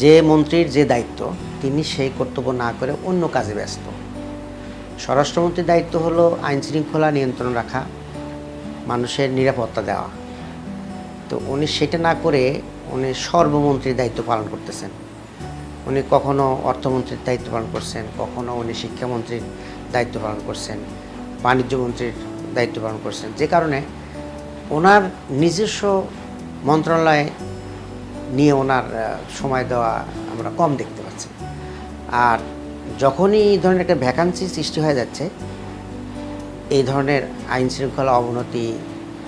যে মন্ত্রীর যে দায়িত্ব তিনি সেই কর্তব্য না করে অন্য কাজে ব্যস্ত। স্বরাষ্ট্রমন্ত্রীর দায়িত্ব হলো আইন শৃঙ্খলা নিয়ন্ত্রণ রাখা, মানুষের নিরাপত্তা দেওয়া। তো উনি সেটা না করে উনি সর্বমন্ত্রীর দায়িত্ব পালন করতেছেন। উনি কখনো অর্থমন্ত্রীর দায়িত্ব পালন করছেন, কখনো উনি শিক্ষামন্ত্রীর দায়িত্ব পালন করছেন, বাণিজ্য মন্ত্রীর দায়িত্ব পালন করছেন, যে কারণে ওনার নিজস্ব মন্ত্রণালয়ে নিয়ে ওনার সময় দেওয়া আমরা কম দেখতে পাচ্ছি। আর যখনই এই ধরনের একটা ভ্যাকান্সি সৃষ্টি হয়ে যাচ্ছে, এই ধরনের আইন শৃঙ্খলা অবনতি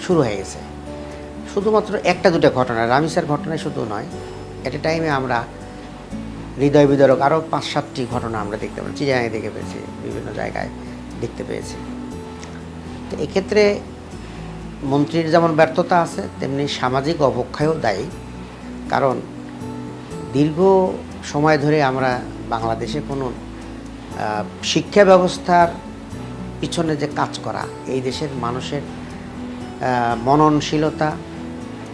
শুরু হয়ে গেছে। শুধুমাত্র একটা দুটো ঘটনা, রামিসার ঘটনায় শুধু নয়, এট এ টাইমে আমরা হৃদয় বিদারক আরও ৫-৭টি ঘটনা আমরা দেখতে পাচ্ছি, চিড়িয়াখানায় দেখে পেয়েছি, বিভিন্ন জায়গায় দেখতে পেয়েছি। তো এক্ষেত্রে মন্ত্রীর যেমন ব্যর্থতা আছে, তেমনি সামাজিক অবক্ষয়ও দায়ী। কারণ দীর্ঘ সময় ধরে আমরা বাংলাদেশে কোনো শিক্ষা ব্যবস্থার পিছনে যে কাজ করা, এই দেশের মানুষের মননশীলতা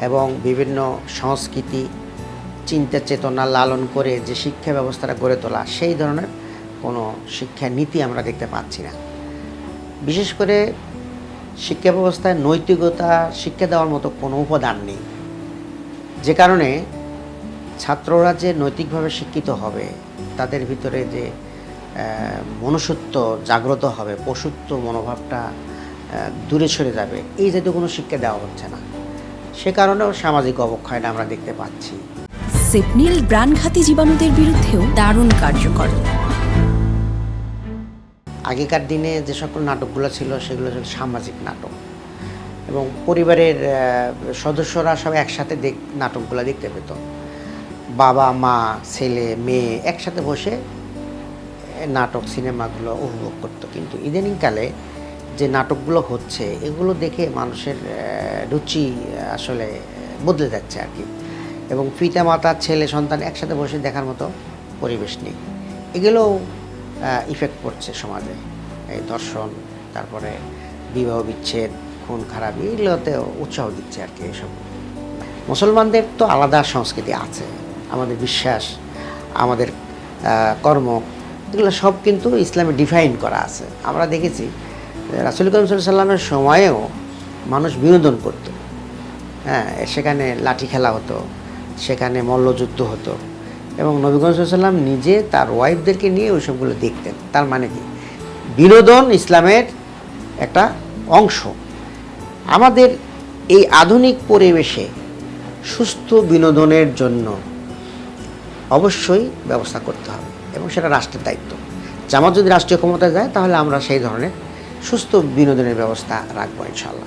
এবং বিভিন্ন সংস্কৃতি, চিন্তা চেতনা লালন করে যে শিক্ষা ব্যবস্থাটা গড়ে তোলা, সেই ধরনের কোনো শিক্ষা নীতি আমরা দেখতে পাচ্ছি না। বিশেষ করে শিক্ষা ব্যবস্থায় নৈতিকতা শিক্ষা দেওয়ার মতো কোনো উপাদান নেই, যে কারণে ছাত্ররা যে নৈতিকভাবে শিক্ষিত হবে, তাদের ভিতরে যে মনুষ্যত্ব জাগ্রত হবে, পশুত্ব মনোভাবটা দূরে সরে যাবে, এই জাতীয় কোনো শিক্ষা দেওয়া হচ্ছে না। সে কারণেও সামাজিক অবক্ষয়টা আমরা দেখতে পাচ্ছি। সিপনিল প্রাণঘাতী জীবাণুদের বিরুদ্ধেও দারুণ কার্যকর। আগেকার দিনে যে সকল নাটকগুলো ছিল, সেগুলো ছিল সামাজিক নাটক, এবং পরিবারের সদস্যরা সব একসাথে নাটকগুলো দেখতে পেত। বাবা মা ছেলে মেয়ে একসাথে বসে নাটক সিনেমাগুলো উপভোগ করতো। কিন্তু ইদানিংকালে যে নাটকগুলো হচ্ছে, এগুলো দেখে মানুষের রুচি আসলে বদলে যাচ্ছে আর কি। এবং পিতা মাতা ছেলে সন্তান একসাথে বসে দেখার মতো পরিবেশ নেই। এগুলোও ইফেক্ট পড়ছে সমাজে। এই ধর্ষণ, তারপরে বিবাহ বিচ্ছেদ, খুন খারাপ, এগুলোতে উৎসাহ দিচ্ছে আর কি। এসব মুসলমানদের তো আলাদা সংস্কৃতি আছে, আমাদের বিশ্বাস, আমাদের কর্ম, এগুলো সব কিন্তু ইসলামে ডিফাইন করা আছে। আমরা দেখেছি রাসূল করিম সাল্লাল্লাহু আলাইহি ওয়াসাল্লামের সময়েও মানুষ বিনোদন করত। হ্যাঁ, সেখানে লাঠি খেলা হতো, সেখানে মল্লযুদ্ধ হতো, এবং নবী করিম সাল্লাল্লাহু আলাইহি ওয়াসাল্লাম নিজে তার ওয়াইফদেরকে নিয়ে ওই সবগুলো দেখতেন। তার মানে কি, বিনোদন ইসলামের একটা অংশ। আমাদের এই আধুনিক পরিবেশে সুস্থ বিনোদনের জন্য অবশ্যই ব্যবস্থা করতে হবে, এবং সেটা রাষ্ট্রের দায়িত্ব। জামাত যদি রাষ্ট্রীয় ক্ষমতায় যায়, তাহলে আমরা সেই ধরনের সুস্থ বিনোদনের ব্যবস্থা রাখবো ইনশাআল্লাহ।